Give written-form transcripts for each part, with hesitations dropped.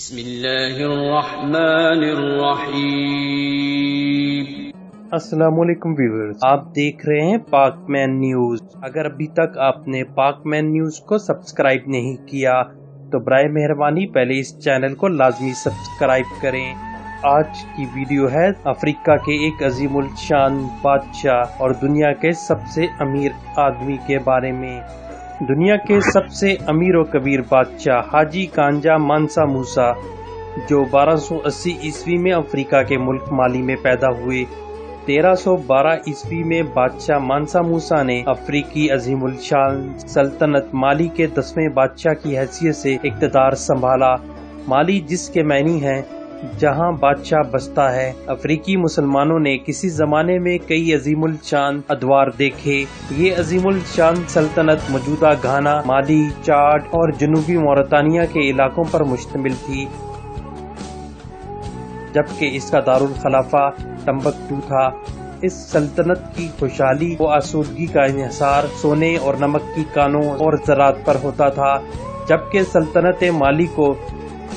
بسم اللہ الرحمن الرحیم۔ السلام علیکم ویورز، آپ دیکھ رہے ہیں پاک مین نیوز۔ اگر ابھی تک آپ نے پاک مین نیوز کو سبسکرائب نہیں کیا تو برائے مہربانی پہلے اس چینل کو لازمی سبسکرائب کریں۔ آج کی ویڈیو ہے افریقہ کے ایک عظیم الشان بادشاہ اور دنیا کے سب سے امیر آدمی کے بارے میں۔ دنیا کے سب سے امیر و کبیر بادشاہ حاجی کانجا مانسا موسا، جو 1280 عیسوی میں افریقہ کے ملک مالی میں پیدا ہوئے۔ 1312 عیسوی میں بادشاہ مانسا موسا نے افریقی عظیم الشان سلطنت مالی کے 10ویں بادشاہ کی حیثیت سے اقتدار سنبھالا۔ مالی جس کے معنی ہے جہاں بادشاہ بستا ہے۔ افریقی مسلمانوں نے کسی زمانے میں کئی عظیم الشان ادوار دیکھے۔ یہ عظیم الشان سلطنت موجودہ گھانا، مالی، چاڈ اور جنوبی موریتانیہ کے علاقوں پر مشتمل تھی، جبکہ اس کا دارالخلافہ ٹمبکٹو تھا۔ اس سلطنت کی خوشحالی و آسودگی کا انحصار سونے اور نمک کی کانوں اور زراعت پر ہوتا تھا، جبکہ سلطنت مالی کو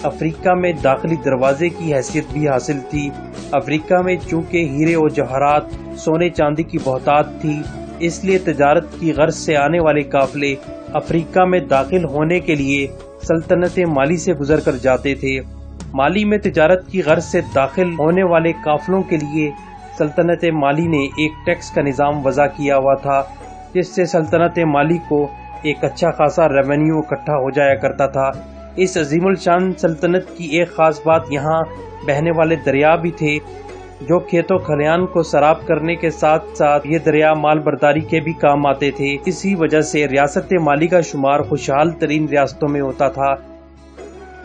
افریقہ میں داخلی دروازے کی حیثیت بھی حاصل تھی۔ افریقہ میں چونکہ ہیرے و جواہرات، سونے چاندی کی بہتات تھی، اس لیے تجارت کی غرض سے آنے والے قافلے افریقہ میں داخل ہونے کے لیے سلطنت مالی سے گزر کر جاتے تھے۔ مالی میں تجارت کی غرض سے داخل ہونے والے قافلوں کے لیے سلطنت مالی نے ایک ٹیکس کا نظام وضع کیا ہوا تھا، جس سے سلطنت مالی کو ایک اچھا خاصا ریونیو اکٹھا ہو جایا کرتا تھا۔ اس عظیم الشان سلطنت کی ایک خاص بات یہاں بہنے والے دریا بھی تھے، جو کھیتوں کھلیان کو سراب کرنے کے ساتھ ساتھ یہ دریا مال برداری کے بھی کام آتے تھے۔ اسی وجہ سے ریاست مالی کا شمار خوشحال ترین ریاستوں میں ہوتا تھا۔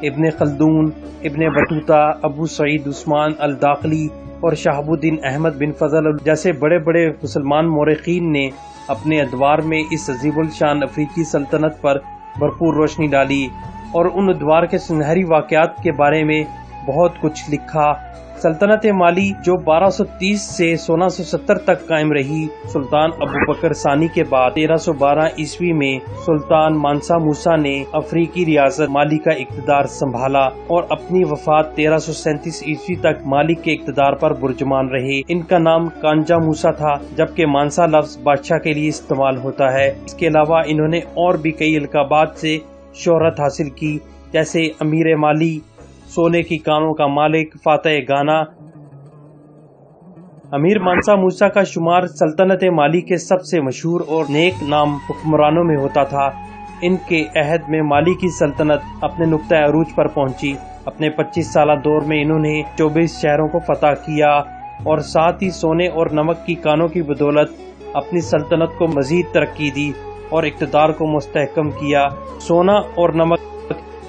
ابن خلدون، ابن بطوطہ، ابو سعید عثمان الداخلی اور شہاب الدین احمد بن فضل جیسے بڑے بڑے مسلمان مورخین نے اپنے ادوار میں اس عظیم الشان افریقی سلطنت پر بھرپور روشنی ڈالی اور ان ادوار کے سنہری واقعات کے بارے میں بہت کچھ لکھا۔ سلطنت مالی جو 1230 سے 1670 تک قائم رہی، سلطان ابوبکر ثانی کے بعد 1312 عیسوی میں سلطان مانسا موسا نے افریقی ریاست مالی کا اقتدار سنبھالا اور اپنی وفات 1337 عیسوی تک مالی کے اقتدار پر برجمان رہے۔ ان کا نام کانجا موسا تھا، جبکہ مانسا لفظ بادشاہ کے لیے استعمال ہوتا ہے۔ اس کے علاوہ انہوں نے اور بھی کئی القابات سے شہرت حاصل کی، جیسے امیر مالی، سونے کی کانوں کا مالک، فاتح گانا۔ امیر مانسا موسا کا شمار سلطنت مالی کے سب سے مشہور اور نیک نام حکمرانوں میں ہوتا تھا۔ ان کے عہد میں مالی کی سلطنت اپنے نقطہ عروج پر پہنچی۔ اپنے 25 سالہ دور میں انہوں نے 24 شہروں کو فتح کیا اور ساتھ ہی سونے اور نمک کی کانوں کی بدولت اپنی سلطنت کو مزید ترقی دی اور اقتدار کو مستحکم کیا۔ سونا اور نمک،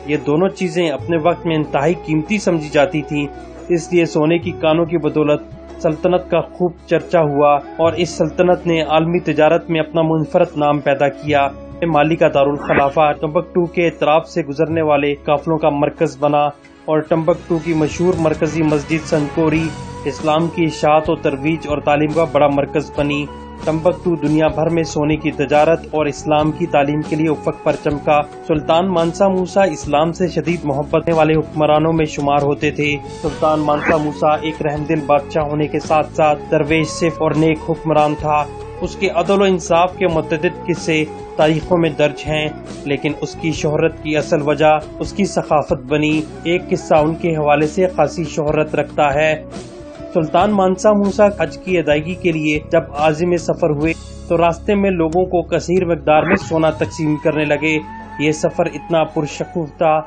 یہ دونوں چیزیں اپنے وقت میں انتہائی قیمتی سمجھی جاتی تھیں، اس لیے سونے کی کانوں کی بدولت سلطنت کا خوب چرچا ہوا اور اس سلطنت نے عالمی تجارت میں اپنا منفرد نام پیدا کیا۔ مالی کا دارالخلافہ ٹمبکٹو کے اطراف سے گزرنے والے قافلوں کا مرکز بنا اور ٹمبکٹو کی مشہور مرکزی مسجد سنکوری اسلام کی اشاعت و ترویج اور تعلیم کا بڑا مرکز بنی۔ ٹمبکٹو دنیا بھر میں سونے کی تجارت اور اسلام کی تعلیم کے لیے افق پر چمکا۔ سلطان مانسا موسا اسلام سے شدید محبت والے حکمرانوں میں شمار ہوتے تھے۔ سلطان مانسا موسا ایک رحم دل بادشاہ ہونے کے ساتھ ساتھ درویش صف اور نیک حکمران تھا۔ اس کے عدل و انصاف کے متعدد قصے تاریخوں میں درج ہیں، لیکن اس کی شہرت کی اصل وجہ اس کی ثقافت بنی۔ ایک قصہ ان کے حوالے سے خاصی شہرت رکھتا ہے۔ سلطان مانسا موسا حج کی ادائیگی کے لیے جب عازم سفر ہوئے تو راستے میں لوگوں کو کثیر مقدار میں سونا تقسیم کرنے لگے۔ یہ سفر اتنا پرشکوہ تھا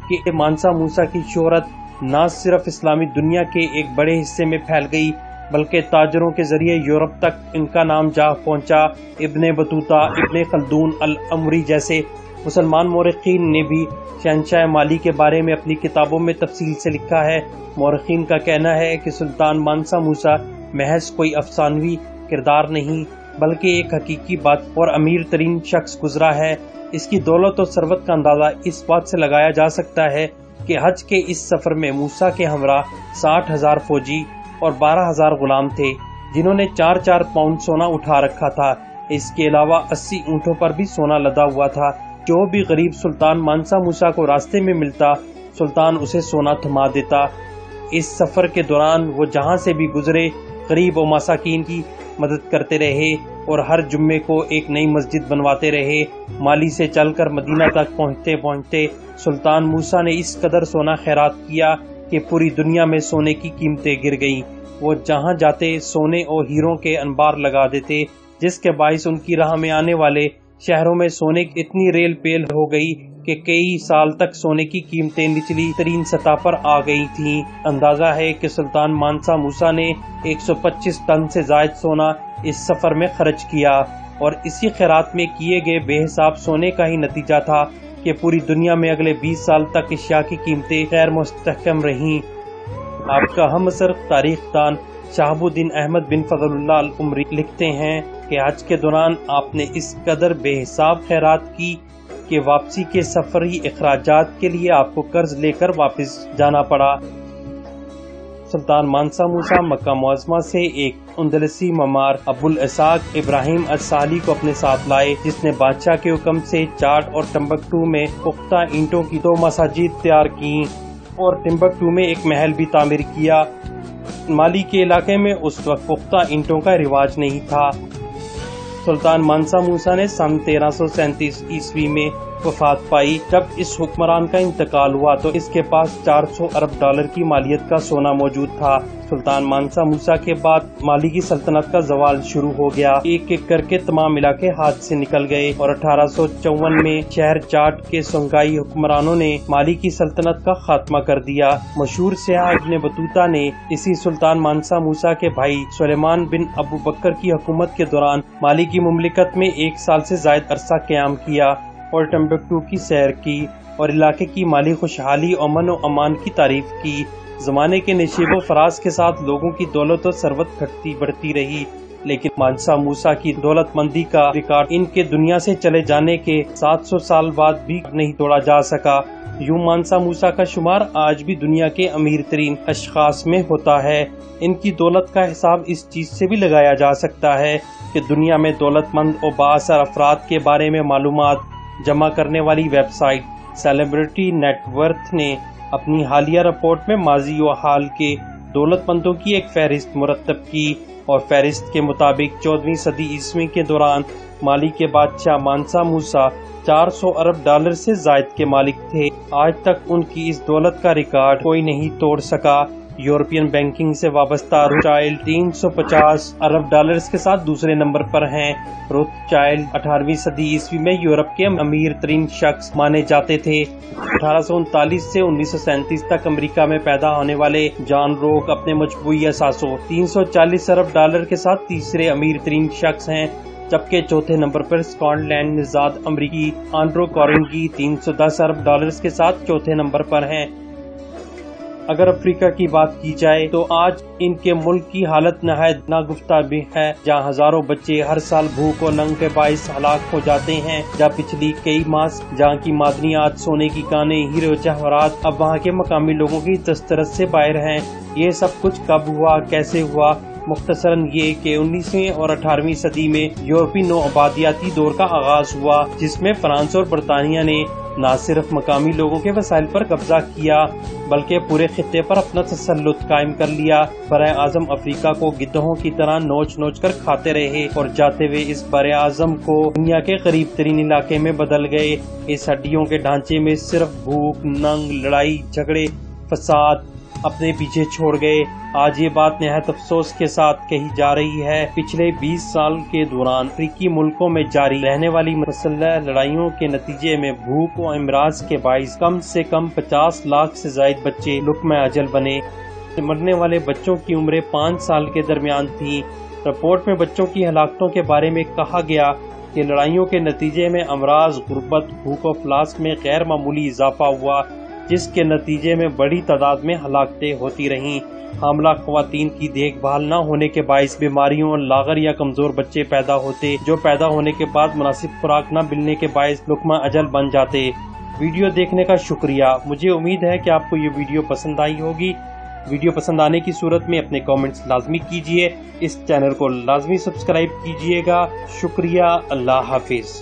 کہ مانسا موسا کی شہرت نہ صرف اسلامی دنیا کے ایک بڑے حصے میں پھیل گئی بلکہ تاجروں کے ذریعے یورپ تک ان کا نام جا پہنچا۔ ابن بطوطہ، ابن خلدون العمری جیسے مسلمان مورخین نے بھی شہنشاہ مالی کے بارے میں اپنی کتابوں میں تفصیل سے لکھا ہے۔ مورخین کا کہنا ہے کہ سلطان مانسا موسا محض کوئی افسانوی کردار نہیں بلکہ ایک حقیقی بات اور امیر ترین شخص گزرا ہے۔ اس کی دولت اور ثروت کا اندازہ اس بات سے لگایا جا سکتا ہے کہ حج کے اس سفر میں موسا کے ہمراہ 60,000 فوجی اور 12,000 غلام تھے، جنہوں نے 4-4 پاؤنڈ سونا اٹھا رکھا تھا۔ اس کے علاوہ 80 اونٹوں پر بھی سونا لدا ہوا تھا۔ جو بھی غریب سلطان مانسا موسا کو راستے میں ملتا سلطان اسے سونا تھما دیتا۔ اس سفر کے دوران وہ جہاں سے بھی گزرے غریب و مساکین کی مدد کرتے رہے اور ہر جمعے کو ایک نئی مسجد بنواتے رہے۔ مالی سے چل کر مدینہ تک پہنچتے پہنچتے سلطان موسیٰ نے اس قدر سونا خیرات کیا کہ پوری دنیا میں سونے کی قیمتیں گر گئیں۔ وہ جہاں جاتے سونے اور ہیروں کے انبار لگا دیتے، جس کے باعث ان کی راہ میں آنے والے شہروں میں سونے کی اتنی ریل پیل ہو گئی کہ کئی سال تک سونے کی قیمتیں نچلی ترین سطح پر آ گئی تھیں۔ اندازہ ہے کہ سلطان مانسا موسیٰ نے 125 ٹن سے زائد سونا اس سفر میں خرچ کیا، اور اسی خیرات میں کیے گئے بے حساب سونے کا ہی نتیجہ تھا کہ پوری دنیا میں اگلے 20 سال تک اشیاء کی قیمتیں غیر مستحکم رہیں۔ آپ کا ہم عصر تاریخ دان شہاب الدین احمد بن فضل اللہ العمری لکھتے ہیں کہ حج کے دوران آپ نے اس قدر بے حساب خیرات کی کہ واپسی کے سفری اخراجات کے لیے آپ کو قرض لے کر واپس جانا پڑا۔ سلطان مانسا موسیٰ مکہ معظمہ سے ایک اندلسی معمار ابو الاسحاق ابراہیم السالی کو اپنے ساتھ لائے، جس نے بادشاہ کے حکم سے چاٹ اور ٹمبکٹو میں پختہ اینٹوں کی 2 مساجد تیار کی اور ٹمبکٹو میں ایک محل بھی تعمیر کیا۔ مالی کے علاقے میں اس وقت پختہ اینٹوں کا رواج نہیں تھا۔ سلطان مانسا موسیٰ نے سن 1337 عیسوی میں وفات پائی۔ جب اس حکمران کا انتقال ہوا تو اس کے پاس 400 ارب ڈالر کی مالیت کا سونا موجود تھا۔ سلطان مانسا موسیٰ کے بعد مالی کی سلطنت کا زوال شروع ہو گیا۔ ایک ایک کر کے تمام علاقے ہاتھ سے نکل گئے اور 1854 میں شہر چاٹ کے سنگائی حکمرانوں نے مالی کی سلطنت کا خاتمہ کر دیا۔ مشہور سیاح ابن بطوطہ نے اسی سلطان مانسا موسیٰ کے بھائی سلیمان بن ابو بکر کی حکومت کے دوران مالی کی مملکت میں 1 سال سے زائد عرصہ قیام کیا اور ٹمبکٹو کی سیر کی اور علاقے کی مالی خوشحالی، امن و امان کی تعریف کی۔ زمانے کے نشیب و فراز کے ساتھ لوگوں کی دولت و ثروت گھٹتی بڑھتی رہی، لیکن مانسا موسیٰ کی دولت مندی کا ریکارڈ ان کے دنیا سے چلے جانے کے 700 سال بعد بھی نہیں توڑا جا سکا۔ یوں مانسا موسیٰ کا شمار آج بھی دنیا کے امیر ترین اشخاص میں ہوتا ہے۔ ان کی دولت کا حساب اس چیز سے بھی لگایا جا سکتا ہے کہ دنیا میں دولت مند اور بااثر افراد کے بارے میں معلومات جمع کرنے والی website celebrity net worth نے اپنی حالیہ رپورٹ میں ماضی و حال کے دولت مندوں کی ایک فہرست مرتب کی، اور فہرست کے مطابق 14ویں صدی عیسوی کے دوران مالی کے بادشاہ مانسا موسیٰ 400 ارب ڈالر سے زائد کے مالک تھے۔ آج تک ان کی اس دولت کا ریکارڈ کوئی نہیں توڑ سکا۔ یورپین بینکنگ سے وابستہ روتھ چائلڈ 350 ارب ڈالرز کے ساتھ دوسرے نمبر پر ہیں۔ روتھ چائلڈ 18ویں صدی عیسوی میں یورپ کے امیر ترین شخص مانے جاتے تھے۔ 1839 سے 1937 تک امریکہ میں پیدا ہونے والے جان روک اپنے مجموعی اثاثوں 340 ارب ڈالر کے ساتھ تیسرے امیر ترین شخص ہیں، جبکہ چوتھے نمبر پر اسکاٹ لینڈ نژاد امریکی آنڈرو کارنگی 310 ارب ڈالرز کے ساتھ چوتھے نمبر پر ہیں۔ اگر افریقہ کی بات کی جائے تو آج ان کے ملک کی حالت نہایت ناگفتہ بھی ہے، جہاں ہزاروں بچے ہر سال بھوک اور ننگ کے باعث ہلاک ہو جاتے ہیں، جہاں پچھلی کئی ماہ جہاں کی معدنیات، سونے کی کانیں، ہیرے و جواہرات اب وہاں کے مقامی لوگوں کی دسترس سے باہر ہیں۔ یہ سب کچھ کب ہوا، کیسے ہوا؟ مختصراً یہ کہ 19ویں اور 18ویں صدی میں یورپی نو آبادیاتی دور کا آغاز ہوا، جس میں فرانس اور برطانیہ نے نہ صرف مقامی لوگوں کے وسائل پر قبضہ کیا بلکہ پورے خطے پر اپنا تسلط قائم کر لیا۔ برائے اعظم افریقہ کو گدھوں کی طرح نوچ نوچ کر کھاتے رہے اور جاتے ہوئے اس برائے اعظم کو دنیا کے قریب ترین علاقے میں بدل گئے۔ اس ہڈیوں کے ڈھانچے میں صرف بھوک، ننگ، لڑائی جھگڑے، فساد اپنے پیچھے چھوڑ گئے۔ آج یہ بات نہایت افسوس کے ساتھ کہی جا رہی ہے۔ پچھلے 20 سال کے دوران افریقی ملکوں میں جاری رہنے والی مسلح لڑائیوں کے نتیجے میں بھوک و امراض کے باعث کم سے کم 50 لاکھ سے زائد بچے لقمہ اجل بنے۔ مرنے والے بچوں کی عمریں 5 سال کے درمیان تھی۔ رپورٹ میں بچوں کی ہلاکتوں کے بارے میں کہا گیا کہ لڑائیوں کے نتیجے میں امراض، غربت، بھوک و افلاس میں غیر معمولی اضافہ ہوا، جس کے نتیجے میں بڑی تعداد میں ہلاکتیں ہوتی رہیں۔ حاملہ خواتین کی دیکھ بھال نہ ہونے کے باعث بیماریوں اور لاغر یا کمزور بچے پیدا ہوتے، جو پیدا ہونے کے بعد مناسب خوراک نہ ملنے کے باعث لقمہ اجل بن جاتے۔ ویڈیو دیکھنے کا شکریہ۔ مجھے امید ہے کہ آپ کو یہ ویڈیو پسند آئی ہوگی۔ ویڈیو پسند آنے کی صورت میں اپنے کامنٹس لازمی کیجیے۔ اس چینل کو لازمی سبسکرائب کیجیے گا۔ شکریہ۔ اللہ حافظ۔